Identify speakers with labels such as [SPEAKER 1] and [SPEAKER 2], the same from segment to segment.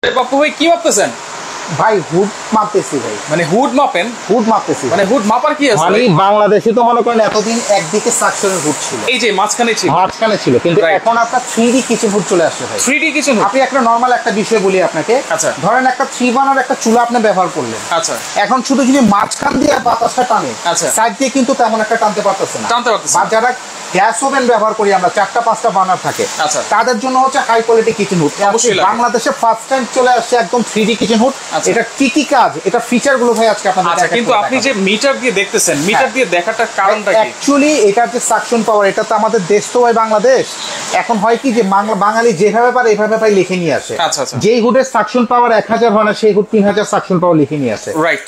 [SPEAKER 1] বাপু ভাই কি ভাবতেছেন?
[SPEAKER 2] ভাই হুড মাপতেছি ভাই,
[SPEAKER 1] মানে হুড মাপেন?
[SPEAKER 2] হুড মাপতেছি
[SPEAKER 1] মানে হুড মাপার কি আছে?
[SPEAKER 2] মানে বাংলাদেশে তো মনে করেন এতদিন একদিকে সাকশনের হুড ছিল,
[SPEAKER 1] এই যে মাঝখানে
[SPEAKER 2] ছিল কিন্তু এখন আপনার 3D কিচেন হুড চলে আসছে ভাই।
[SPEAKER 1] 3D কিচেন হুড
[SPEAKER 2] আপনি একটা নরমাল একটা বিষয় বলি আপনাকে।
[SPEAKER 1] আচ্ছা,
[SPEAKER 2] ধরেন একটা 3 বার্নার একটা চুলা আপনি ব্যবহার করলেন।
[SPEAKER 1] আচ্ছা,
[SPEAKER 2] এখন শুধু যদি মাঝখান দিয়ে বাতাসটা টানে,
[SPEAKER 1] আচ্ছা,
[SPEAKER 2] সাইড দিয়ে কিন্তু তেমন একটা টানতে পারতেছে না। বা যারা গ্যাস ওভেন ব্যবহার করি আমরা, 4টা-5টা বার্নার থাকে,
[SPEAKER 1] আচ্ছা,
[SPEAKER 2] তাদের জন্য হচ্ছে হাই কোয়ালিটি কিচেন হুড। বাংলাদেশে ফার্স্ট টাইম চলে আসছে একদম 3D কিচেন হুড। এটা কি কাজ, এটা ফিচার গুলো ভাই আজকে আপনাদের
[SPEAKER 1] আচ্ছা, কিন্তু আপনি যে মিটার দিয়ে দেখতেছেন, মিটার দিয়ে দেখাটার কারণটা কি?
[SPEAKER 2] অ্যাকচুয়ালি এটার যে সাকশন পাওয়ার, এটা তো আমাদের দেশ তো ভাই বাংলাদেশ। এখন হয় কি যে বাঙালি যেভাবে পারে এভাবে ভাই লিখে নিয়ে আসে।
[SPEAKER 1] আচ্ছা, আচ্ছা,
[SPEAKER 2] যেই হুডের সাকশন পাওয়ার 1000 হয় না, সেই হুড 3000 সাকশন পাওয়ার লিখে নিয়ে আসে।
[SPEAKER 1] রাইট।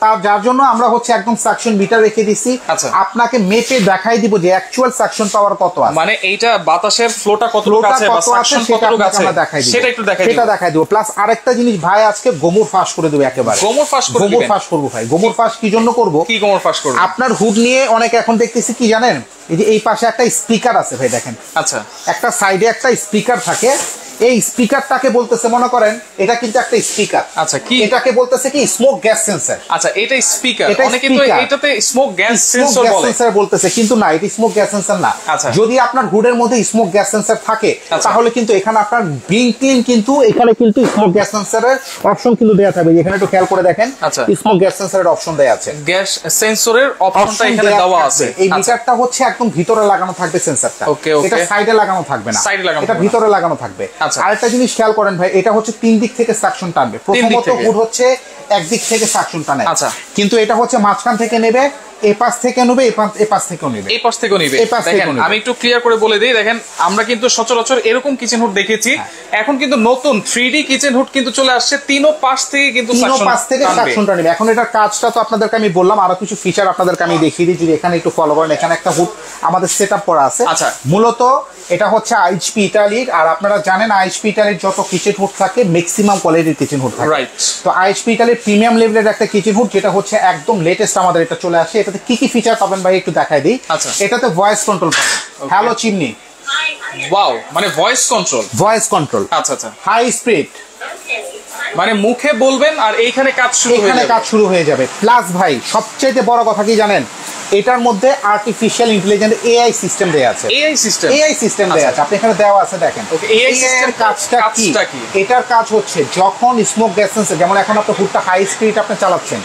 [SPEAKER 2] তো যার জন্য আমরা হচ্ছে একদম সাকশন মিটার রেখে দিছি।
[SPEAKER 1] আচ্ছা,
[SPEAKER 2] আপনাকে মেপে দেখাই দিব যে অ্যাকচুয়াল সাকশন পাওয়ার কত আছে,
[SPEAKER 1] মানে এইটা বাতাসের ফ্লোটা কতটুকু আছে বা সাকশন কতটুকু আছে সেটা একটু দেখাই দিব।
[SPEAKER 2] প্লাস আরেকটা জিনিস ভাই, আজকে গোমর ফাঁস করে দেব একেবারে।
[SPEAKER 1] গোমর ফাঁস
[SPEAKER 2] করব ভাই। গোমর ফাঁস কি জন্য করব?
[SPEAKER 1] কি গোমর ফাঁস করব?
[SPEAKER 2] আপনার হুড নিয়ে অনেক এখন দেখতেছি কি জানেন, এই যে এই পাশে একটা স্পিকার আছে ভাই, দেখেন।
[SPEAKER 1] আচ্ছা,
[SPEAKER 2] একটা সাইডে একটা স্পিকার থাকে। এই স্পিকারটাকে বলতেছে, মনে করেন এটা কিন্তু একটা স্পিকার।
[SPEAKER 1] আচ্ছা, কি এটাকে
[SPEAKER 2] বলতেছে কি স্মোক গ্যাস সেন্সর।
[SPEAKER 1] আচ্ছা, এটা স্পিকার। অনেকে তো এটাতে স্মোক গ্যাস সেন্সর
[SPEAKER 2] বলতেছে, কিন্তু না, এটা স্মোক গ্যাস সেন্সর না।
[SPEAKER 1] আচ্ছা,
[SPEAKER 2] যদি আপনার হুডের মধ্যে স্মোক গ্যাস সেন্সর থাকে, তাহলে কিন্তু এখানে আপনার বিল্ট-ইন কিন্তু এখানে কিন্তু স্মোক গ্যাস সেন্সরের অপশন কিন্তু দেয়া থাকবে। এখানে একটু খেয়াল করে দেখেন, স্মোক গ্যাস সেন্সরের অপশন দেয়া আছে।
[SPEAKER 1] গ্যাস সেন্সরের অপশনটা এখানে দেওয়া আছে।
[SPEAKER 2] এই মিটারটা হচ্ছে একদম ভিতরে লাগানো থাকবে সেন্সরটা। এটা সাইডে লাগানো থাকবে না, এটা ভিতরে লাগানো থাকবে। আরেকটা জিনিস খেয়াল করেন ভাই, এটা হচ্ছে 3 দিক থেকে সাকশন টানবে। প্রথমত হুড হচ্ছে একদিক থেকে সাকশন টানে, কিন্তু এটা হচ্ছে মাঝখান থেকে নেবে, এই পাশ থেকে নেবে, এই পাশ থেকেও নেবে,
[SPEAKER 1] এই পাশ থেকেও নেবে। দেখেন, আমি একটু ক্লিয়ার করে বলে দিই। দেখেন, আমরা কিন্তু সচরাচর এরকম কিচেন হুড দেখেছি। এখন কিন্তু নতুন 3D কিচেন হুড কিন্তু চলে আসছে, তিনও পাশ থেকে কিন্তু
[SPEAKER 2] সাকশনটা নেবে। এখন এটার কাজটা তো আপনাদেরকে আমি বললাম, আরো কিছু ফিচার আপনাদেরকে আমি দেখিয়ে দিই। যদি এখানে একটু ফলো করেন, এখানে একটা হুড আমাদের সেটআপ করা আছে।
[SPEAKER 1] আচ্ছা,
[SPEAKER 2] মূলত এটা হচ্ছে আইএইচপি ইতালির। আর আপনারা জানেন আইএইচপি ইতালির যত কিচেন হুড থাকে ম্যাক্সিমাম কোয়ালিটির কিচেন হুড থাকে।
[SPEAKER 1] রাইট।
[SPEAKER 2] তো আইএইচপি ইতালির প্রিমিয়াম লেভেলের একটা কিচেন হুড, যেটা হচ্ছে একদম লেটেস্ট আমাদের এটা চলে আসে। এটাতে কি কি ফিচার পাবেন ভাই একটু দেখাই দিই।
[SPEAKER 1] আচ্ছা,
[SPEAKER 2] এটাতে ভয়েস কন্ট্রোল পাবেন। হ্যালো চিমনি,
[SPEAKER 1] ওয়াও, মানে ভয়েস কন্ট্রোল। আচ্ছা, আচ্ছা,
[SPEAKER 2] হাই স্পিড,
[SPEAKER 1] মানে মুখে বলবেন আর এইখানে কাজ
[SPEAKER 2] শুরু হয়ে যাবে। প্লাস ভাই সবচেয়ে বড় কথা কি জানেন, এটার মধ্যে আর্টিফিশিয়াল ইন্টেলিজেন্স এআই সিস্টেম দেয়া আছে। এআই সিস্টেম দেয়া আছে, আপনি এখানে দেওয়া আছে দেখেন।
[SPEAKER 1] এআই সিস্টেম
[SPEAKER 2] কাজটা কি? এটার কাজ হচ্ছে যখন স্মোক গ্যাস সেন্সর, যেমন এখন আপনি হুডটা হাই স্পিড আপনি চালাচ্ছেন,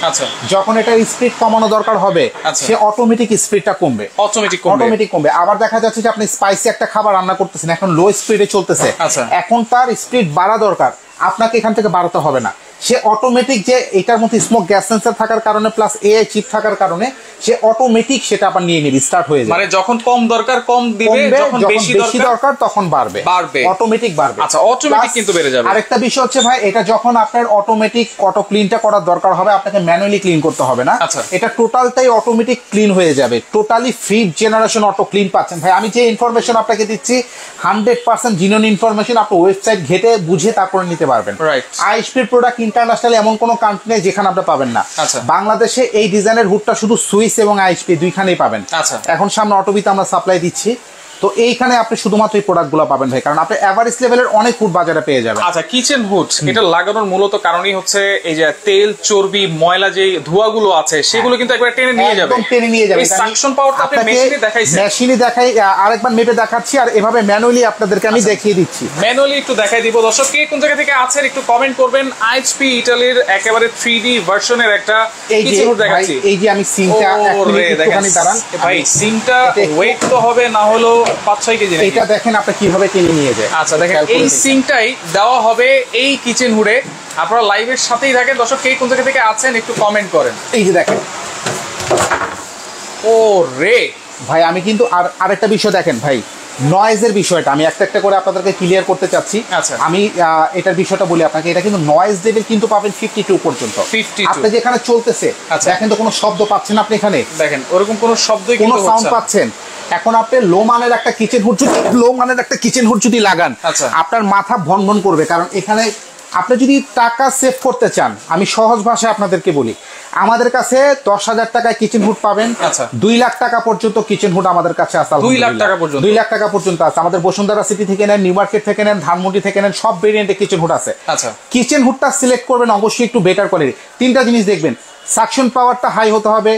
[SPEAKER 2] যখন এটার স্পিড কমানো দরকার হবে, সে অটোমেটিক স্পিডটা কমবে, অটোমেটিক কমবে। আবার দেখা যাচ্ছে যে আপনি স্পাইসি একটা খাবার রান্না করতেছেন, এখন লো স্পিডে চলতেছে, এখন তার স্পিড বাড়া দরকার, আপনাকে এখান থেকে বাড়াতে হবে না। সে অটোমেটিক, যে এটার মধ্যে স্মোক গ্যাস সেন্সর থাকার কারণে প্লাস এআই চিপ থাকার কারণে সে অটোমেটিক সেটা আবার নিয়ে নেবে, স্টার্ট হয়ে যাবে।
[SPEAKER 1] মানে যখন কম দরকার কম দিবে, যখন বেশি দরকার
[SPEAKER 2] তখন বাড়বে, অটোমেটিক বাড়বে।
[SPEAKER 1] আচ্ছা, অটোমেটিক কিন্তু বেড়ে যাবে।
[SPEAKER 2] আরেকটা বিষয় হচ্ছে ভাই, এটা যখন আপনার অটোমেটিক অটো ক্লিনটা করার দরকার হবে, আপনাকে ম্যানুয়ালি ক্লিন করতে হবে না। এটা টোটালটাই অটোমেটিক ক্লিন হয়ে যাবে। Totally 5th generation auto clean পাচ্ছেন ভাই। আমি যে ইনফরমেশন আপনাকে দিচ্ছি 100% জিনিউন ইনফরমেশন, আপনি ওয়েবসাইট ঘেটে বুঝে তারপরে নিতে পারবেন। আইএইচপি প্রোডাক্ট ইন্টারন্যাশনালি এমন কোনো কান্ট্রি নেই যেখানে আপনি পাবেন না। বাংলাদেশে এই ডিজাইনের হুডটা শুধু সুইস এবং আইএইচপি দুইখানেই পাবেন। এখন সামনে অটোবিতে আমরা সাপ্লাই দিচ্ছি, তো এইখানে আপনি শুধুমাত্র এই প্রোডাক্টগুলো পাবেন ভাই, কারণ আপনি এভারেজ লেভেলের অনেক হুড বাজারে পেয়ে যাবেন।
[SPEAKER 1] আচ্ছা, কিচেন হুড এটা লাগানোর মূলত কারণই হচ্ছে এই যে তেল চর্বি ময়লা যে ধোঁয়াগুলো আছে সেগুলো কিন্তু একবার টেনে নিয়ে যাবে, এই সাকশন পাওয়ারটা আপনি মেশিনে দেখাইছেন।
[SPEAKER 2] মেশিনে দেখাই, আরেকবার মেপে দেখাচ্ছি, আর এভাবে ম্যানুয়ালি আপনাদেরকে আমি দেখিয়ে দিচ্ছি।
[SPEAKER 1] ম্যানুয়ালি একটু দেখাই দিব। দর্শক কে কোন জায়গা থেকে আছেন একটু কমেন্ট করবেন। আইএইচপি ইতালির একেবারে 3D ভার্সনের একটা কিচেন হুড দেখাচ্ছি।
[SPEAKER 2] এই যে আমি সিংটা একটুখানি দাঁড়ান
[SPEAKER 1] ভাই, সিংটা ওয়েট তো হবে না হলো 5-6 কেজি।
[SPEAKER 2] এটা দেখেন আপনি কিভাবে টেনে নিয়ে যায়।
[SPEAKER 1] আচ্ছা, দেখেন এই সিংটাই দেওয়া হবে এই কিচেন হুডে। আপনারা লাইভের সাথেই থাকেন। দর্শক কে কোন জায়গা থেকে আছেন একটু কমেন্ট করেন।
[SPEAKER 2] এই যে দেখেন,
[SPEAKER 1] ও রে
[SPEAKER 2] ভাই, আমি কিন্তু আরেকটা বিষয় দেখেন ভাই, নয়েজের বিষয়টা আমি একটা একটা করে আপনাদেরকে ক্লিয়ার করতে চাচ্ছি। আমি এটার বিষয়টা বলি আপনাকে, এটা কিন্তু নয়েজ লেভেল কিন্তু পাবেন 52 পর্যন্ত। আপনি যেখানে চলতেছে দেখেন তো কোনো শব্দ পাচ্ছেন আপনি এখানে?
[SPEAKER 1] দেখেন ওরকম কোনো শব্দই
[SPEAKER 2] কোনো সাউন্ড পাচ্ছেন? এখন আপনি লো মানের একটা কিচেন হুড যদি লাগান, আপনার মাথা ভনভন করবে। কারণ এখানে আপনি যদি টাকা সেভ করতে চান, আমি সহজ ভাষায় আপনাদেরকে বলি, আমাদের কাছে 10,000 টাকায় কিচেন হুড পাবেন। 2 লাখ টাকা পর্যন্ত কিচেন হুড আমাদের কাছে আছে।
[SPEAKER 1] 2 লাখ টাকা পর্যন্ত,
[SPEAKER 2] 2 লাখ টাকা পর্যন্ত আছে। আমাদের বসুন্ধরা সিটি থেকে নেন, নিউ মার্কেট থেকে নেন, ধানমন্ডি থেকে নেন, সব ভেরিয়েন্টে কিচেন হুড আছে।
[SPEAKER 1] আচ্ছা,
[SPEAKER 2] কিচেন হুডটা সিলেক্ট করবেন অবশ্যই একটু বেটার কোয়ালিটি। 3টা জিনিস দেখবেন, সাকশন পাওয়ারটা হাই হতে হবে,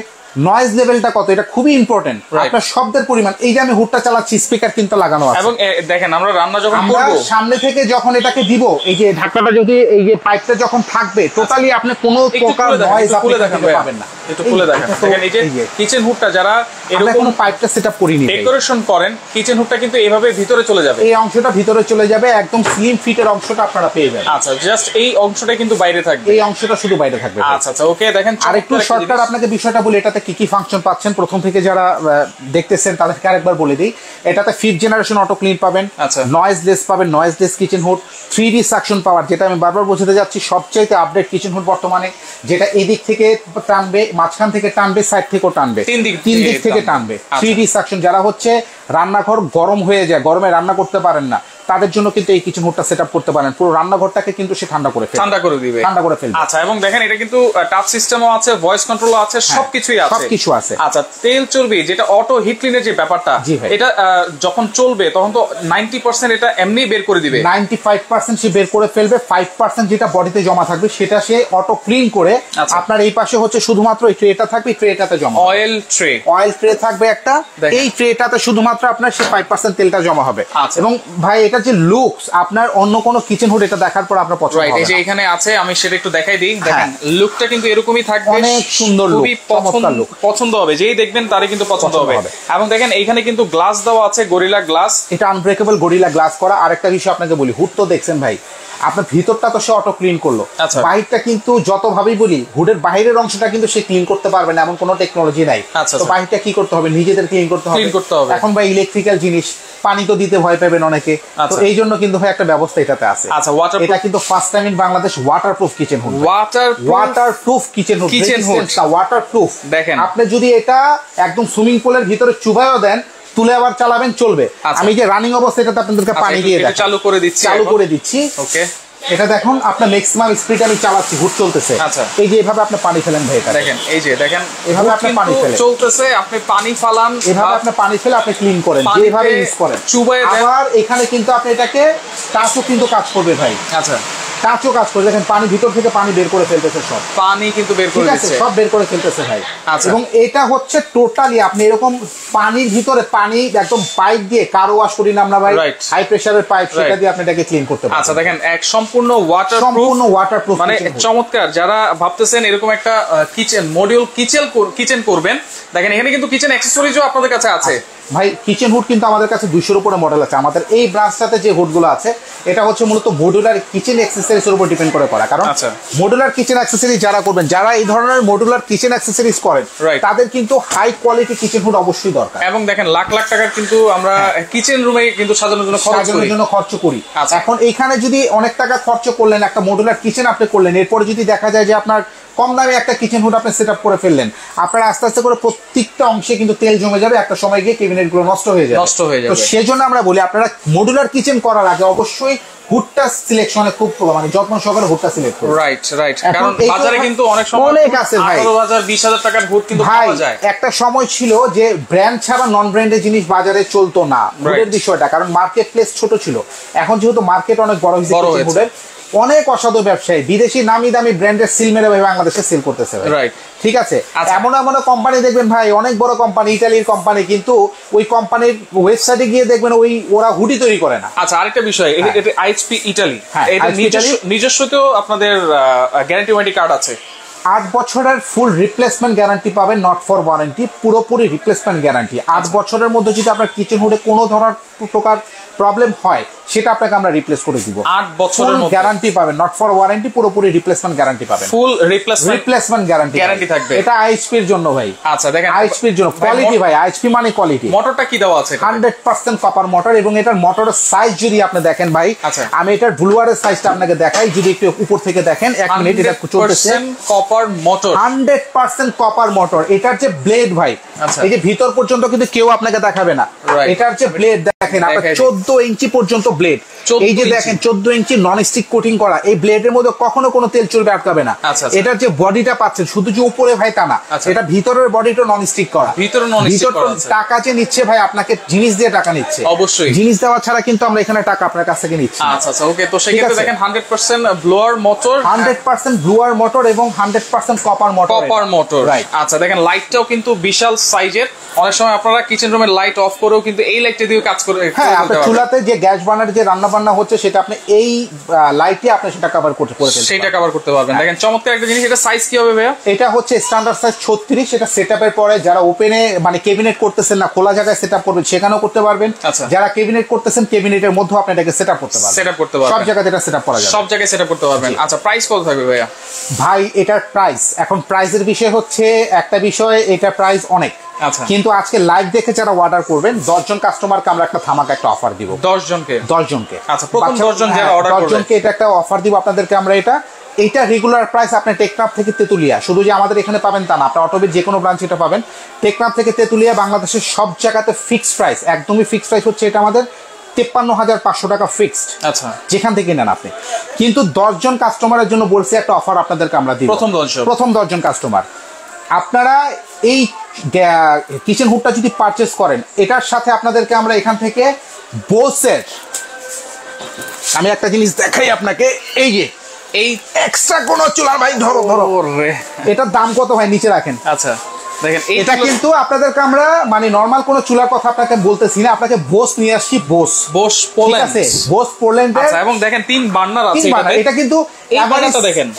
[SPEAKER 2] নয়েজ লেভেলটা কত, এটা খুবই ইম্পর্টেন্ট। আপনার শব্দের পরিমাণ, এই যে আমি হুডটা চালাচ্ছি স্পিকার কিন্তু লাগানো আছে,
[SPEAKER 1] এবং দেখেন আমরা রান্না যখন করব
[SPEAKER 2] সামনে থেকে যখন এটাকে দিব, এই যে ঢাকনাটা যদি এই যে পাইপটা যখন থাকবে, টোটালি আপনি কোনো প্রকার নয়েজ আপনি পাবেন না।
[SPEAKER 1] একটু খুলে দেখেন, দেখেন এই যে কিচেন হুডটা যারা এরকম
[SPEAKER 2] পাইপটা সেটআপ করিনি,
[SPEAKER 1] ডেকোরেশন করেন, কিচেন হুডটা কিন্তু এইভাবে ভিতরে চলে যাবে,
[SPEAKER 2] এই অংশটা ভিতরে চলে যাবে, একদম স্লিম ফিটের অংশটা আপনারা পেয়ে যাবেন।
[SPEAKER 1] আচ্ছা, জাস্ট এই অংশটা কিন্তু বাইরে থাকবে,
[SPEAKER 2] এই অংশটা শুধু বাইরে থাকবে।
[SPEAKER 1] আচ্ছা আচ্ছা, ওকে। দেখেন
[SPEAKER 2] আরেকটু শর্টকাট আপনাকে বিষয়টা বলি, এটাতে কি কি ফাংশন পাচ্ছেন প্রথম থেকে যারা দেখতেছেন তাদেরকে আরেকবার বলে দিই। এটাতে 5th জেনারেশন অটো ক্লিন পাবেন, নয়েজলেস পাবেন, noiseless kitchen hood, 3D suction পাওয়ার, যেটা আমি বারবার বোঝাতে যাচ্ছি সবচেয়ে আপডেট কিচেন হুড বর্তমানে, যেটা এদিক থেকে টানবে, মাঝখান থেকে টানবে, সাইড থেকেও টানবে, তিন দিক থেকে টানবে। 3D সাকশন, যারা হচ্ছে রান্নাঘর গরম হয়ে যায়, গরমে রান্না করতে পারেন না, তাদের জন্য কিন্তু এই কিচেন হুডটা সেটআপ করতে পারেন। পুরো রান্নাঘরটাকে কিন্তু সে ঠান্ডা করে দিবে।
[SPEAKER 1] আচ্ছা, এবং দেখেন এটা কিন্তু টাচ সিস্টেমও আছে, ভয়েস কন্ট্রোলও আছে, সবকিছুই আছে,
[SPEAKER 2] সবকিছু আছে।
[SPEAKER 1] আচ্ছা, তেল চর্বি যেটা অটো হিট ক্লিনের যে ব্যাপারটা, এটা যখন চলবে তখন তো 90% এটা এমনি বের করে দিবে,
[SPEAKER 2] 95% সে বের করে ফেলবে, 5% যেটা বডিতে জমা থাকবে সেটা সে অটো ক্লিন করে আপনার এই পাশে হচ্ছে শুধুমাত্র এই ট্রেটা থাকবে, ট্রেটাতে জমা অয়েল ট্রে থাকবে একটা, এই ট্রেটাতে শুধুমাত্র আপনার সেই 5% তেলটা জমা হবে। এবং ভাই এটা যে লুকস, আপনার অন্য কোনো কিচেন হুড এটা দেখার পর আপনার পছন্দ হবে।
[SPEAKER 1] এই যে এখানে আছে, আমি সেটা একটু দেখাই দিই। দেখেন লুকটা কিন্তু এরকমই থাকবে,
[SPEAKER 2] অনেক সুন্দর লুক,
[SPEAKER 1] পছন্দ হবে, যেই দেখবেন তারই কিন্তু পছন্দ হবে। এবং দেখেন এইখানে কিন্তু গ্লাস দেওয়া আছে, গরিলা গ্লাস,
[SPEAKER 2] এটা আনব্রেকেবল গরিলা গ্লাস করা। আরেকটা বিষয় আপনাকে বলি, হুড তো দেখছেন ভাই, আপনার ভিতরটা তো সে অটো ক্লিন করলো, বাহিরটা কিন্তু যতভাবেই বলি হুডের বাইরের অংশটা কিন্তু সে ক্লিন করতে পারবে না, এমন কোনো টেকনোলজি নাই। তো বাহিরটা কি করতে হবে, নিজেদের ক্লিন করতে হবে। এখন ভাই ইলেকট্রিক্যাল জিনিস, পানি তো দিতে ভয় পাবেন অনেকে, তো এই জন্য কিন্তু ভাই একটা ব্যবস্থা এটাতে আছে।
[SPEAKER 1] আচ্ছা,
[SPEAKER 2] এটা কিন্তু first time in Bangladesh waterproof kitchen hood, waterproof kitchen hood, waterproof.
[SPEAKER 1] দেখেন
[SPEAKER 2] আপনি যদি এটা একদম সুইমিং পুলের ভিতরে চুবাইও দেন, তুলে আবার চালাবেন, চলবে। আমি যে রানিং অবস্থা এটাতে আপনাদেরকে পানি দিয়ে
[SPEAKER 1] চালু করে দিচ্ছি।
[SPEAKER 2] ওকে, এটা দেখুন আপনার ম্যাক্সিমাম স্পিড আমি চালাচ্ছি, হুড চলতেছে।
[SPEAKER 1] আচ্ছা,
[SPEAKER 2] এই যে এভাবে আপনি পানি ফেলেন ভাই, এটা
[SPEAKER 1] দেখেন, এই যে দেখেন
[SPEAKER 2] এভাবে আপনি পানি ফেলেন,
[SPEAKER 1] চলতেছে, আপনি পানি ফালান,
[SPEAKER 2] এভাবে আপনি পানি ফেলে আপনি ক্লিন করেন, যেভাবে ইউজ করেন
[SPEAKER 1] চুবাই দেন।
[SPEAKER 2] আবার এখানে কিন্তু আপনি এটাকে টাচও কিন্তু কাজ করবে ভাই।
[SPEAKER 1] আচ্ছা,
[SPEAKER 2] টাচও কাজ করে, দেখেন পানি ভিতর থেকে পানি বের করে ফেলতেছে, সব
[SPEAKER 1] পানি কিন্তু বের করে দিচ্ছে,
[SPEAKER 2] সব বের করে ফেলতেছে ভাই। এবং এটা হচ্ছে টোটালি আপনি এরকম পানির ভিতরে পানি একদম পাইপ দিয়ে কারো ওয়াশ করি না আমরা ভাই, হাই প্রেসারের পাইপ, সেটা দিয়ে আপনি এটাকে ক্লিন করতে পারেন।
[SPEAKER 1] আচ্ছা, দেখেন এক সম্পূর্ণ ওয়াটারপ্রুফ, মানে চমৎকার। যারা ভাবতেছেন এরকম একটা কিচেন মডিউল কিচেন করবেন, দেখেন এখানে কিন্তু কিচেন অ্যাকসেসরিজও আপনাদের কাছে আছে
[SPEAKER 2] ভাই। কিচেন হুড কিন্তু আমাদের কাছে 200-র উপরে মডেল আছে। আমাদের এই ব্রাঞ্চটাতে যে হুডগুলো আছে এটা হচ্ছে মূলত মডুলার কিচেন অ্যাকসেসরিজ এর উপর ডিপেন্ড করে করা। কারণ মডুলার কিচেন অ্যাকসেসরিজ যারা করবেন, যারা এই ধরনের মডুলার কিচেন অ্যাকসেসরিজ করেন, তাদের কিন্তু হাই কোয়ালিটি কিচেন হুড অবশ্যই দরকার।
[SPEAKER 1] এবং দেখেন লাখ লাখ টাকার কিন্তু আমরা কিচেন রুমে কিন্তু সাজানোর জন্য
[SPEAKER 2] খরচ করি। এখন এইখানে যদি অনেক টাকা খরচ করলেন, একটা মডুলার কিচেন আপনি করলেন, এরপরে যদি দেখা যায় যে আপনার কম দামে একটা কিচেন হুড আপনি সেট আপ করে ফেললেন, আপনার আস্তে আস্তে করে প্রত্যেকটা অংশে কিন্তু তেল জমে যাবে, একটা সময় গিয়ে ক্যাবিনেট গুলো নষ্ট হয়ে যাবে। তো সেজন্য আমরা বলি আপনারা মডুলার কিচেন করার আগে অবশ্যই হুডটা সিলেকশনে খুব মানে যত্ন সহকারে হুডটা সিলেক্ট করুন।
[SPEAKER 1] রাইট, কারণ বাজারে কিন্তু অনেক সময়
[SPEAKER 2] অনেক আছে ভাই,
[SPEAKER 1] 18,000 20,000 টাকার হুড কিন্তু পাওয়া যায়।
[SPEAKER 2] একটা সময় ছিল যে ব্র্যান্ড ছাড়া নন ব্র্যান্ডের জিনিস বাজারে চলতো না, হুডের বিষয়টা, কারণ মার্কেট প্লেস ছোট ছিল। এখন যেহেতু মার্কেট অনেক বড় হয়েছে, হুডের অনেক অসাধু ব্যবসায়ী বিদেশি নামি দামি ব্র্যান্ডের সিল মেরে ভাই বাংলাদেশে সেল করতেছে। ঠিক আছে, এমন এমন কোম্পানি দেখবেন ভাই, অনেক বড় কোম্পানি, ইতালির কোম্পানি, কিন্তু ওই কোম্পানির ওয়েবসাইটে গিয়ে দেখবেন ওরা হুডি তৈরি করে না।
[SPEAKER 1] আচ্ছা, আরেকটা বিষয়, এটা আইএইচপি ইতালি, এটা নিজস্বতেও আপনাদের গ্যারান্টি ওয়ারেন্টি কার্ড আছে।
[SPEAKER 2] 8 বছরের ফুল রিপ্লেসমেন্ট গ্যারান্টি পাবেন, নট ফর ওয়ারেন্টি, পুরোপুরি রিপ্লেসমেন্ট গ্যারান্টি। 8 বছরের মধ্যে যদি আপনার কিচেন হুডে কোনো ধরনের প্রকার প্রবলেম হয়, সেটা আপনাকে আমরা রিপ্লেস করে দিব।
[SPEAKER 1] 8 বছরের
[SPEAKER 2] গ্যারান্টি পাবেন, নট ফর ওয়ারেন্টি, পুরোপুরি রিপ্লেসমেন্ট গ্যারান্টি পাবেন,
[SPEAKER 1] ফুল রিপ্লেসমেন্ট
[SPEAKER 2] গ্যারান্টি থাকবে। এটা আইএইচপির জন্য ভাই।
[SPEAKER 1] আচ্ছা, দেখেন
[SPEAKER 2] আইএইচপির জন্য কোয়ালিটি ভাই, আইএইচপি মানে কোয়ালিটি।
[SPEAKER 1] মোটরটা কি দেওয়া আছে?
[SPEAKER 2] 100% কপার মোটর, এবং এটার মোটরের সাইজ যদি আপনি দেখেন ভাই, আমি এটার ব্লুয়ারের সাইজটা আপনাকে দেখাই, যদি একটু উপর থেকে দেখেন। 1 মিনিট, এটা চলতেছে
[SPEAKER 1] কপার মোটর,
[SPEAKER 2] 100% কপার মোটর। এটার যে ব্লেড ভাই, এই যে ভিতর পর্যন্ত কিন্তু কেউ আপনাকে দেখাবে না, এটার যে ব্লেড দেখেন, আপনার 14 ইঞ্চি পর্যন্ত ব্লেড, এই যে দেখেন 14 ইঞ্চি নন স্টিক কোটিং করা, এই ব্লেডের মধ্যে কখনো কোনো তেল চর্বি আটকাবে না। এটার যে বডিটা পাচ্ছেন শুধু যে উপরে ভাই তা না, এটা ভিতরের বডিটা নন স্টিক করা, টাকা যে নিচ্ছে ভাই আপনাকে জিনিস দিয়ে টাকা নিচ্ছে,
[SPEAKER 1] অবশ্যই
[SPEAKER 2] জিনিস দেওয়া ছাড়া কিন্তু আমরা এখানে টাকা আপনার কাছ থেকে নিচ্ছি।
[SPEAKER 1] আচ্ছা আচ্ছা ওকে, তো সেক্ষেত্রে দেখেন 100% ব্লোয়ার মোটর,
[SPEAKER 2] 100% ব্লোয়ার মোটর এবং 100% কপার মোটর,
[SPEAKER 1] রাইট। আচ্ছা দেখেন লাইটটাও কিন্তু বিশাল সাইজের, অনেক সময় আপনারা কিচেন রুমের লাইট অফ করেও কিন্তু এই লাইটটা দিয়ে কাজ করে,
[SPEAKER 2] হ্যাঁ আপনার চুলাতে যে গ্যাস বার্নার যে রান্না বান্না হচ্ছে সেটা আপনি এই লাইটে আপনি সেটা কভার করতে পারবেন,
[SPEAKER 1] সেটা কভার করতে পারবেন। দেখেন চমৎকার একটা জিনিস, এটা সাইজ কি হবে ভাইয়া?
[SPEAKER 2] এটা হচ্ছে স্ট্যান্ডার্ড সাইজ 36, সেটা সেটআপের পরে যারা ওপেনে মানে ক্যাবিনেট করতেছেন না, খোলা জায়গায় সেটআপ করবেন সেখানেও করতে পারবেন, যারা ক্যাবিনেট করতেছেন ক্যাবিনেটের মধ্যে আপনি এটাকে সেটআপ করতে পারবেন, সব জায়গায় এটা সেটআপ করা যাবে,
[SPEAKER 1] সব জায়গায় সেটআপ করতে পারবেন। আচ্ছা প্রাইস কত থাকবে ভাইয়া?
[SPEAKER 2] ভাই এটার প্রাইস, এখন প্রাইসের বিষয় হচ্ছে একটা বিষয়, এটা প্রাইস অনেক, কিন্তু আজকে লাইভ দেখে যারা অর্ডার করবেন 10 জন কাস্টমারকে আমরা একটা ধামাকা একটা অফার দিব,
[SPEAKER 1] 10 জনকে।
[SPEAKER 2] আচ্ছা প্রথম 10 জন যারা অর্ডার করবে 10 জনকে এটা একটা অফার দিব আপনাদেরকে আমরা। এটা রেগুলার প্রাইস আপনি টেকনাফ থেকে তেতুলিয়া, শুধু যে আমাদের এখানে পাবেন তা না, আপনার অটোবির যে কোনো ব্রাঞ্চে এটা পাবেন, টেকনাফ থেকে তেতুলিয়া বাংলাদেশের সব জায়গাতে ফিক্সড প্রাইস, একদমই ফিক্সড প্রাইস হচ্ছে এটা আমাদের 53,500 টাকা ফিক্সড,
[SPEAKER 1] আচ্ছা যেখান
[SPEAKER 2] থেকে নেন আপনি। কিন্তু 10 জন কাস্টমারের জন্য বলছি একটা অফার আপনাদেরকে আমরা দিব, প্রথম 10 জন কাস্টমার আপনারা এই কিচেন হুডটা যদি পারচেজ করেন, এটার সাথে আপনাদেরকে আমরা এখান থেকে বোসের, আমি একটা জিনিস দেখাই আপনাকে, এই যে এই এক্সট্রা কোন চুলার ভাই ধরো এটার দাম কত ভাই নিচে রাখেন।
[SPEAKER 1] আচ্ছা দেখেন
[SPEAKER 2] এটা কিন্তু আপনাদেরকে আমরা মানে নরমাল কোন চুলার কথা আপনাকে বলতেছি না, আপনাকে বোস নিয়ে আসছি, বোস পোল্যান্ড, বোস পোল্যান্ডের।
[SPEAKER 1] আচ্ছা এবং দেখেন 3 বার্নার আছে,
[SPEAKER 2] এটা কিন্তু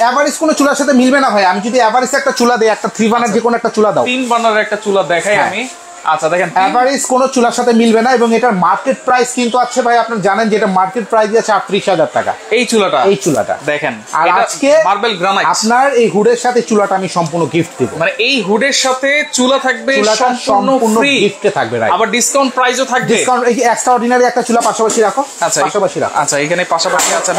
[SPEAKER 2] এভারেজ কোন চুলার সাথে মিলবে না ভাই। আমি যদি এভারেজ একটা চুলা দেই, একটা 3 বার্নার যে কোনো একটা চুলা দাও,
[SPEAKER 1] 3 বার্নারের একটা চুলা দেখাই আমি। আচ্ছা দেখেন
[SPEAKER 2] এভারেজ কোন চুলার সাথে মিলবে না, এবং এটার মার্কেট প্রাইস কিন্তু আছে ভাই, আপনারা জানেন যে এটা মার্কেট প্রাইস আছে 38,000 টাকা এই চুলাটা দেখেন। আর আজকে মার্বেল গ্রানাইট আপনার এই হুডের সাথে চুলাটা আমি সম্পূর্ণ গিফট দেব,
[SPEAKER 1] মানে এই হুডের সাথে চুলা থাকবে সম্পূর্ণ ফ্রি,
[SPEAKER 2] গিফটে থাকবে, রাইট।
[SPEAKER 1] আবার ডিসকাউন্ট প্রাইসও থাকবে,
[SPEAKER 2] ডিসকাউন্ট এই এক্সট্রা অর্ডিনারি একটা চুলা পাশাপাশি রাখো, পাশাপাশি রাখো।
[SPEAKER 1] আচ্ছা এখানে পাশাপাশি আছে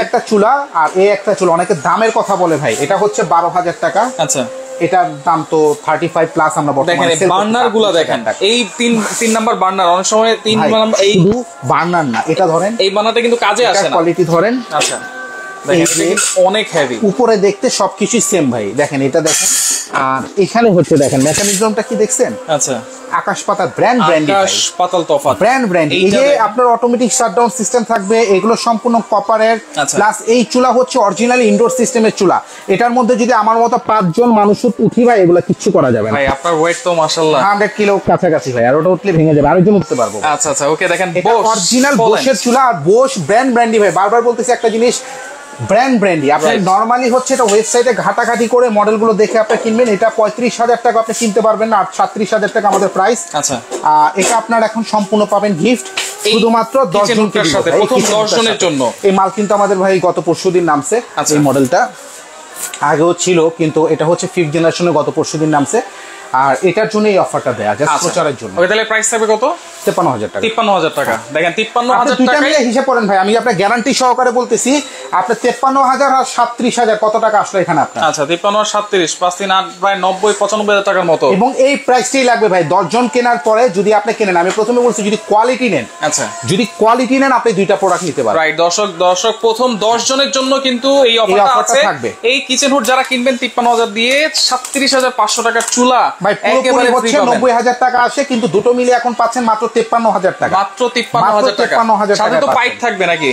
[SPEAKER 2] একটা চুলা আর এই একটা চুলা, অনেকে দামের কথা বলে ভাই, এটা হচ্ছে 12,000 টাকা। আচ্ছা এটার দাম তো 35 প্লাস আমরা বর্তমানে
[SPEAKER 1] দেখেন বার্নার গুলো দেখেন, এই 3 নাম্বার বার্নার, অনেক সময় 3 নাম্বার এই
[SPEAKER 2] বার্নার না, এটা ধরেন
[SPEAKER 1] এই বার্নারটা কিন্তু কাজে আসে না,
[SPEAKER 2] কোয়ালিটি ধরেন।
[SPEAKER 1] আচ্ছা দেখেন অনেক হেভি,
[SPEAKER 2] উপরে দেখতে সবকিছু সেম ভাই, দেখেন এটা দেখেন। আর এখানে হচ্ছে দেখেন মেকানিজমটা কি দেখছেন? আচ্ছা আকাশ পাতাল ব্র্যান্ড,
[SPEAKER 1] আকাশ পাতাল তফাৎ
[SPEAKER 2] ব্র্যান্ড। এই যে আপনার অটোমেটিক শাটডাউন সিস্টেম থাকবে, এগুলো সম্পূর্ণ কপারের, প্লাস এই চুলা হচ্ছে অরিজিনাল ইনডোর সিস্টেমের চুলা। এটার মধ্যে যদি আমার মতো 5 জন মানুষ উঠি ভাই, এগুলো কিচ্ছু করা যাবে না
[SPEAKER 1] ভাই। আপনার ওয়েট তো মাশাআল্লাহ
[SPEAKER 2] 100 কিলো কাছাকাছি ভাই, আর ওটা উঠলে ভেঙে যাবে, আরেকজন উঠতে পারবো।
[SPEAKER 1] আচ্ছা আচ্ছা ওকে দেখেন
[SPEAKER 2] অরিজিনাল বোশের চুলা, আর বোশ ব্র্যান্ডই ভাই। বারবার বলতেছি একটা জিনিস, ব্র্যান্ডই। আপনি নরমালি হচ্ছে এটা ওয়েবসাইটে ঘাটাঘাটি করে মডেলগুলো দেখে আপনি কিনবেন, এটা 35,000 টাকা আপনি কিনতে পারবেন না, আর 37,000 টাকা আমাদের প্রাইস। আচ্ছা এটা আপনার এখন সম্পূর্ণ পাবেন গিফট, শুধুমাত্র 10 জনের সাথে, প্রথম 10 জনের জন্য। এই মাল কিন্তু আমাদের ভাই গত পরশুদিন নামছে, এই মডেলটা আগেও ছিল, কিন্তু এটা হচ্ছে 5th জেনারেশনে গত পরশুদিন নামছে। আর এটার জন্য এই অফারটা দেয়া জাস্ট প্রচারের জন্য।
[SPEAKER 1] ওকে তাহলে প্রাইস থাকবে কত?
[SPEAKER 2] 53,000 টাকা।
[SPEAKER 1] 53,000 টাকা। দেখেন 53,000 টাকা
[SPEAKER 2] মিলে হিসাব করেন ভাই, আমি আপনার গ্যারান্টি সহকারে বলতেছি, আপনার 53,000 আর 37,000 কত টাকা আসলো এখানে আপনার?
[SPEAKER 1] আচ্ছা 53 আর 37 5 3 8 প্রায় 90-95,000 টাকার মতো,
[SPEAKER 2] এবং এই প্রাইসটাই লাগবে ভাই 10 জন কেনার পরে। যদি আপনি কেনেন, আমি প্রথমে বলছি যদি কোয়ালিটি নেন, আচ্ছা যদি কোয়ালিটি নেন আপনি দুইটা প্রোডাক্ট নিতে পারবেন, রাইট।
[SPEAKER 1] দর্শক প্রথম 10 জনের জন্য কিন্তু এই অফারটা থাকবে। এই কিচেন হুড যারা কিনবেন 53,000 দিয়ে 37,500 টাকার চুলা
[SPEAKER 2] ভাই পুরোপুরি হচ্ছে 90,000 টাকা আসে, কিন্তু দুটো মিলে এখন পাচ্ছেন মাত্র 53,000 টাকা,
[SPEAKER 1] মাত্র 53,000 টাকা। সাথে তো পাইপ থাকবে নাকি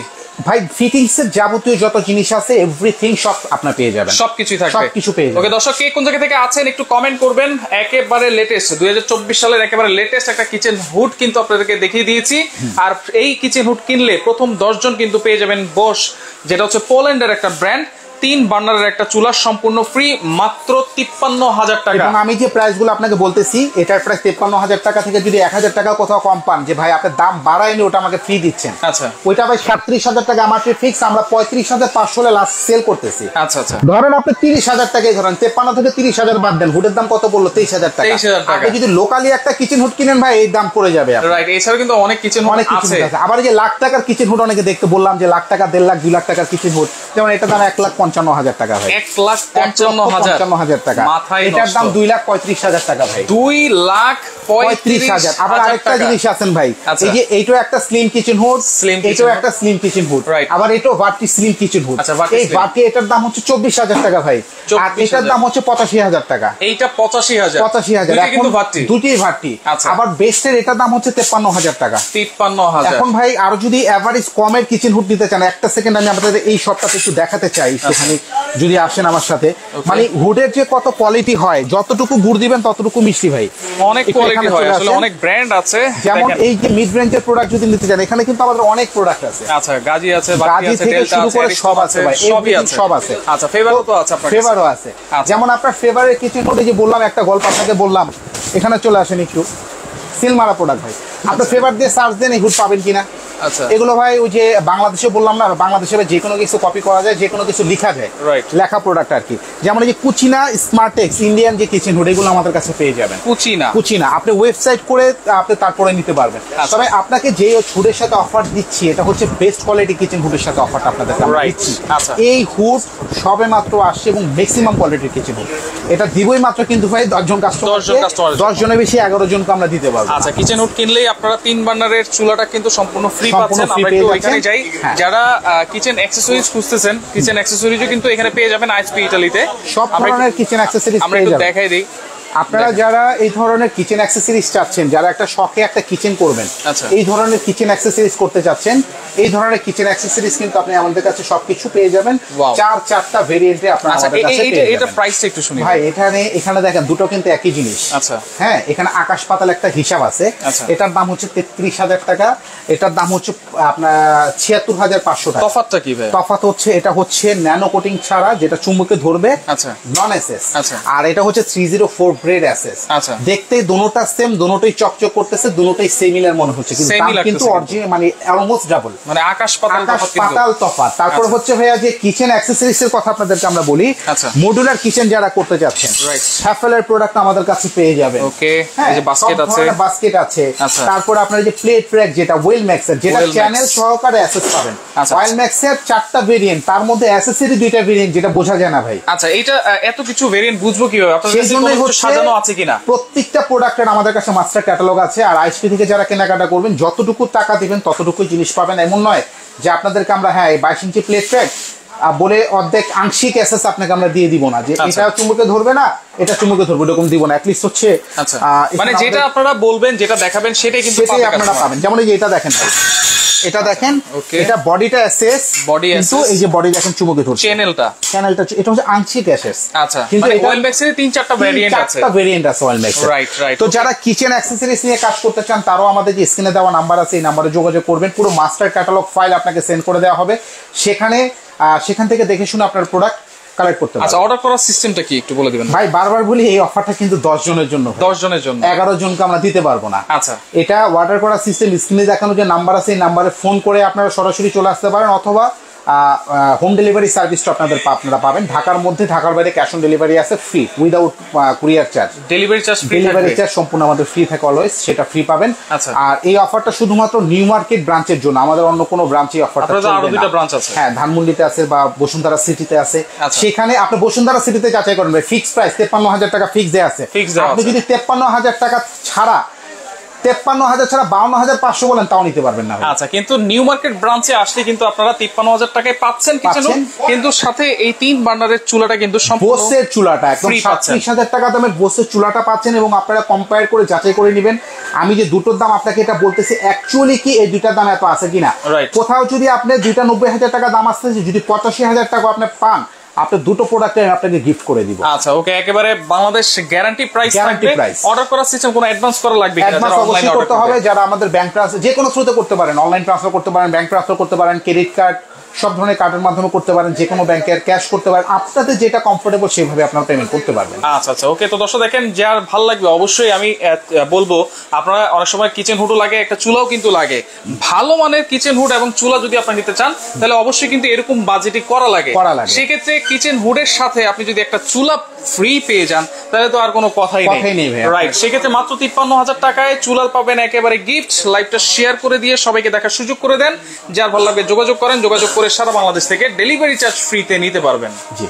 [SPEAKER 2] ভাই? ফিটিংস এর যাবতীয় যত জিনিস আছে এভরিথিং সব আপনারা পেয়ে যাবেন,
[SPEAKER 1] সবকিছু থাকবে,
[SPEAKER 2] সবকিছু পেয়ে যাবেন।
[SPEAKER 1] ওকে দর্শক কে কোন জায়গা থেকে আছেন একটু কমেন্ট করবেন। একেবারে লেটেস্ট 2024 সালের একেবারে লেটেস্ট একটা কিচেন হুড কিন্তু আপনাদেরকে দেখিয়ে দিয়েছি। আর এই কিচেন হুড কিনলে প্রথম 10 জন কিন্তু পেয়ে যাবেন বোশ, যেটা হচ্ছে পোল্যান্ডের একটা ব্র্যান্ড, 3 বার্নারের একটা চুলা সম্পূর্ণ ফ্রি, মাত্র 53,000 টাকা।
[SPEAKER 2] এবং আমি যে প্রাইসগুলো আপনাকে বলতেছি, এটার প্রাইস 53,000 টাকা থেকে যদি 1,000 টাকা কোথাও কম পান, যে ভাই আপনার দাম বাড়ায়নি ওটা আমাকে ফ্রি দিচ্ছেন, আচ্ছা ওইটা ভাই 37,000 টাকা আমার ফিক্স, আমরা 35,500 লাস্ট সেল করতেছি। আচ্ছা আচ্ছা ধরেন আপনি 30,000 টাকাই ধরেন, 53 থেকে 30,000 বাদ দেন, হুডের দাম কত বললো? 23,000 টাকা। আপনি যদি লোকালি একটা কিচেন হুড কিনেন ভাই, এই দাম পড়ে যাবে,
[SPEAKER 1] রাইট। এছাড়া কিন্তু অনেক কিচেন হুড আছে।
[SPEAKER 2] আবার যে লাখ টাকার কিচেন হুড অনেকে দেখতে বললাম যে লাখ টাকা, 1.5 লাখ 2 লাখ টাকার কিচেন হুড, যেমন এটা দাম 1,55,000 টাকা ভাই,
[SPEAKER 1] 1,55,000
[SPEAKER 2] টাকা। এটার দাম 2,35,000 টাকা ভাই,
[SPEAKER 1] 2,35,000
[SPEAKER 2] 35,000। আবার আরেকটা জিনিস আছেন ভাই, এই যে এইটাও একটা স্লিম কিচেন হুড, এটাও একটা স্লিম কিচেন হুড, আবার এটাও ভার্টি স্লিম কিচেন হুড। এই ভার্টি এটার দাম হচ্ছে 24,000 টাকা ভাই, আর এটার দাম হচ্ছে 85,000 টাকা।
[SPEAKER 1] এইটা 85,000
[SPEAKER 2] এখন দুটোই ভার্টি। আবার বেস্টের এটার দাম হচ্ছে 53,000 টাকা।
[SPEAKER 1] 53,000।
[SPEAKER 2] এখন ভাই আরো যদি এভারেজ কমের কিচেন হুড নিতে চান, একটা সেকেন্ড আমি আপনাদের এই শপটাতে একটু দেখাতে চাই একটুখানি, যদি আসেন আমার সাথে। মানে হুডের যে কত কোয়ালিটি হয়, যতটুকু গুড় দিবেন ততটুকু মিষ্টি ভাই,
[SPEAKER 1] অনেক কোয়ালিটি হয় আসলে, অনেক ব্র্যান্ড আছে।
[SPEAKER 2] যেমন এই যে মিড রেঞ্জের প্রোডাক্ট যদি নিতে চান, এখানে কিন্তু আমাদের অনেক প্রোডাক্ট আছে।
[SPEAKER 1] আচ্ছা, গাজি আছে,
[SPEAKER 2] বাকি আছে, ডেল্টা আছে, সব আছে ভাই, সবই আছে, সব আছে।
[SPEAKER 1] আচ্ছা, ফেভারও তো আছে আপনার,
[SPEAKER 2] ফেভারও আছে। যেমন আপনার ফেভারের কিচেন হুড, যে বললাম একটা গল্প আপনাকে বললাম, এখানে চলে আসেন একটু, সিল মারা প্রোডাক্ট ভাই। আপনার ফেভার দিয়ে সার্চ দেন এই হুড পাবেন কিনা।
[SPEAKER 1] আচ্ছা,
[SPEAKER 2] এগুলো ভাই ওই যে বাংলাদেশে বললাম না, বাংলাদেশে যে কোনো কিছু কপি করা যায়, যে কোনো কিছু লেখা যায়, লেখা প্রোডাক্ট আর কি। যেমন এই যে কুচিনা স্মার্টেক্স ইন্ডিয়ান যে কিচেন হুড, এগুলো আমাদের কাছে পেয়ে যাবেন। কুচিনা আপনি ওয়েবসাইট করে আপনি তারপরে নিতে পারবেন। তবে আপনাকে যে হুডের সাথে অফার দিচ্ছি, এটা হচ্ছে বেস্ট কোয়ালিটি কিচেন হুডের সাথে অফারটা আপনাদের দিচ্ছি। এই হুড সবে মাত্র আসছে এবং ম্যাক্সিমাম কোয়ালিটির কিচেন হুড, এটা দিবই মাত্র কিন্তু ভাই 10 জন কাস্টমার, 10 জনের বেশি 11 জনকে আমরা দিতে পারবো।
[SPEAKER 1] আচ্ছা, কিচেন হুড কিনলেই আপনারা 3 বার্নারের চুলাটা কিন্তু সম্পূর্ণ ফ্রি পাচ্ছেন। আমরা একটু ওইখানে যাই, যারা কিচেন অ্যাকসেসরিজ খুঁজতেছেন, কিচেন অ্যাকসেসরিজও কিন্তু এখানে পেয়ে যাবেন আইএসপি ইতালিতে।
[SPEAKER 2] সব ধরনের কিচেন অ্যাকসেসরিজ
[SPEAKER 1] আমরা একটু দেখাই দিই।
[SPEAKER 2] আপনারা যারা এই ধরনের কিচেন অ্যাকসেসরিজ চাচ্ছেন, যারা একটা শখে একটা কিচেন করবেন, এই ধরনের কিচেন অ্যাকসেসরিজ করতে চাচ্ছেন, এই ধরনের কিচেন অ্যাকসেসরিজ কিন্তু আপনি আমাদের কাছে সবকিছু পেয়ে যাবেন। 4টা ভেরিয়েন্টে আপনারা আমাদের কাছে পেয়ে যাবেন।
[SPEAKER 1] এটা প্রাইসটা একটু শুনি
[SPEAKER 2] ভাই। এখানে দেখেন দুটো কিন্তু একই জিনিস।
[SPEAKER 1] আচ্ছা,
[SPEAKER 2] হ্যাঁ, এখানে আকাশ পাতাল একটা হিসাব আছে। এটার দাম হচ্ছে 33,000 টাকা, এটার দাম হচ্ছে আপনার 76,500 টাকা।
[SPEAKER 1] তফাৎটা কি ভাই?
[SPEAKER 2] তফাৎ হচ্ছে, এটা হচ্ছে ন্যানো কোটিং ছাড়া, যেটা চুম্বকে ধরবে, নন এসএস। আর এটা হচ্ছে 304 গ্রেড এসএস। দেখতে দুটোটা সেম, দুটোই চকচক করতেছে, দুটোই সিমিলার মনে হচ্ছে, কিন্তু অরিজিনাল মানে অলমোস্ট ডাবল,
[SPEAKER 1] মানে আকাশ
[SPEAKER 2] পাতাল তফাৎ। তারপর হচ্ছে ভাইয়া যে কিচেন অ্যাকসেসরিজ এর কথা আপনাদেরকে আমরা বলি, মডুলার কিচেন যারা করতে যাচ্ছেন, হ্যাফেলের প্রোডাক্ট আমাদের কাছে পেয়ে যাবেন।
[SPEAKER 1] ওকে, এই যে বাস্কেট আছে,
[SPEAKER 2] বাস্কেট আছে। তারপর আপনার যে প্লেট ট্র্যাক, যেটা ওয়েল ম্যাক্স এর, যেটা চ্যানেল সহকারে অ্যাসেস পাবেন। ওয়েল ম্যাক্স এর 4টা ভেরিয়েন্ট, তার মধ্যে অ্যাসেসরি 2টা ভেরিয়েন্ট, যেটা বোঝা যায় না ভাই।
[SPEAKER 1] আচ্ছা, এটা এত কিছু ভেরিয়েন্ট বুঝবো কিভাবে? আপনাদের কাছে কোনো সাজানো আছে কিনা?
[SPEAKER 2] প্রত্যেকটা প্রোডাক্টের আমাদের কাছে মাস্টার ক্যাটালগ আছে। আর আইএসপি থেকে যারা কেনাকাটা করবেন, যতটুকু টাকা দিবেন ততটুকুই জিনিস পাবেন। এমন নয় যে আপনাদেরকে আমরা 22 ইঞ্চি প্লেট ট্র্যাক বলে অর্ধেক আংশিক অ্যাসেস আপনাকে আমরা দিয়ে দিব না, যে এটা চুম্বকে ধরবে না, এটা চুম্বকে ধরবে, এরকম দিব না। অ্যাটলিস্ট হচ্ছে
[SPEAKER 1] মানে যেটা আপনারা বলবেন, যেটা দেখাবেন, সেটাই কিন্তু
[SPEAKER 2] আপনারা পাবেন। যেমন এই যে এটা দেখেন, এটা দেখেন, এটা বডিটা এসএস, বডি কিন্তু এই যে বডি দেখেন চুম্বকে ধরছে, চ্যানেলটা এটা হচ্ছে আংশিক এসএস।
[SPEAKER 1] আচ্ছা, কিন্তু ওয়েল ম্যাক্সের 3-4টা ভেরিয়েন্ট আছে,
[SPEAKER 2] 4টা ভেরিয়েন্ট আছে ওয়েল ম্যাক্সের। রাইট। তো যারা কিচেন অ্যাকসেসরিজ নিয়ে কাজ করতে চান, তারাও আমাদের যে স্ক্রিনে দেওয়া নাম্বার আছে, এই নাম্বারে যোগাযোগ করবেন। পুরো মাস্টার ক্যাটালগ ফাইল আপনাকে সেন্ড করে দেওয়া হবে, সেখান থেকে দেখে শুনে আপনার প্রোডাক্ট কালেক্ট করতে পারবেন।
[SPEAKER 1] আচ্ছা, অর্ডার করার সিস্টেমটা কি একটু বলে দিবেন
[SPEAKER 2] ভাই? বারবার বলি, এই অফারটা কিন্তু 10 জনের জন্য,
[SPEAKER 1] 10 জনের জন্য,
[SPEAKER 2] 11 জনকে আমরা দিতে পারবো না।
[SPEAKER 1] আচ্ছা,
[SPEAKER 2] এটা অর্ডার করার সিস্টেম স্ক্রিনে দেখানো যে নাম্বার আছে, এই নাম্বারে ফোন করে আপনারা সরাসরি চলে আসতে পারেন, অথবা হোম ডেলিভারি সার্ভিসটা আপনারা পাবেন। ঢাকার মধ্যে, ঢাকার বাইরে ক্যাশ অন ডেলিভারি আছে, free, without courier charge. Delivery charge সম্পূর্ণ আমাদের ফ্রি থাকে অলওয়েজ, সেটা ফ্রি পাবেন। আর এই অফারটা শুধুমাত্র নিউ মার্কেট ব্রাঞ্চের জন্য, আমাদের অন্য কোনো ব্রাঞ্চে অফারটা চলবে না।
[SPEAKER 1] আরো দুটো ব্রাঞ্চ আছে,
[SPEAKER 2] হ্যাঁ, ধানমন্ডিতে আছে বা বসুন্ধরা সিটিতে আছে। সেখানে আপনি বসুন্ধরা সিটিতে যাচাই করবেন, ফিক্স প্রাইস 53,000 টাকা ফিক্স দেয়া আছে। আপনি যদি 53,000 টাকা ছাড়া 53,000 ছাড়া 52,500 বলেন, তাও নিতে পারবেন না।
[SPEAKER 1] আচ্ছা, কিন্তু নিউ মার্কেট ব্রাঞ্চে আসলে কিন্তু আপনারা 53,000 টাকায় পাচ্ছেন কিচেন হুড, কিন্তু সাথে এই 3 বার্নারের চুলাটা কিন্তু সম্পূর্ণ
[SPEAKER 2] বোসের চুলাটা একদম 37,000 টাকা দামের বোসের চুলাটা পাচ্ছেন, এবং আপনারা কম্পেয়ার করে যাচাই করে নেবেন। আমি যে দুটোর দাম আপনাকে এটা বলতেছি, অ্যাকচুয়ালি কি এই দুইটার দাম এত আছে কিনা। কোথাও যদি আপনি 2টা 90,000 টাকা দাম আসতেছে, যদি 85,000 টাকা আপনি পান, আপনি দুটো প্রোডাক্ট আপনাকে গিফট করে দিব।
[SPEAKER 1] আচ্ছা, ওকে, একেবারে বাংলাদেশ গ্যারান্টি প্রাইস থাকবে। অর্ডার করার সিস্টেম কোনো অ্যাডভান্স করা লাগবে কিনা?
[SPEAKER 2] অ্যাডভান্স অবশ্যই করতে হবে। যারা আমাদের ব্যাংক ট্রান্সফার যে কোনো থ্রুতে করতে পারেন, অনলাইন ট্রান্সফার করতে পারেন, ব্যাংক ট্রান্সফার করতে পারেন, ক্রেডিট কার্ড, সব ধরনের কার্ডের মাধ্যমে করতে পারেন, যে কোনো ব্যাংকের ক্যাশ করতে পারেন, আপনাদের যেটা কমফোর্টেবল সেভাবে আপনারা পেমেন্ট করতে পারবেন।
[SPEAKER 1] আচ্ছা, ওকে। তো দর্শক দেখেন, যার ভালো লাগবে অবশ্যই আমি বলবো, আপনারা অনেক সময় কিচেন হুডও লাগে, একটা চুলাও কিন্তু লাগে। ভালো মানের কিচেন হুড এবং চুলা যদি আপনি নিতে চান, তাহলে অবশ্যই কিন্তু এরকম বাজেটই করা লাগে। সেক্ষেত্রে কিচেন হুডের সাথে আপনি যদি একটা চুলা ফ্রি পেয়ে যান, তাহলে তো আর কোনো কথাই নেই। রাইট, সেক্ষেত্রে মাত্র 53,000 টাকায় চুলা পাবেন একেবারে গিফট। লাইভটা শেয়ার করে দিয়ে সবাইকে দেখার সুযোগ করে দেন। যার ভালো লাগবে যোগাযোগ করেন, যোগাযোগ করে সারা বাংলাদেশ থেকে ডেলিভারি চার্জ ফ্রিতে নিতে পারবেন।
[SPEAKER 2] জি।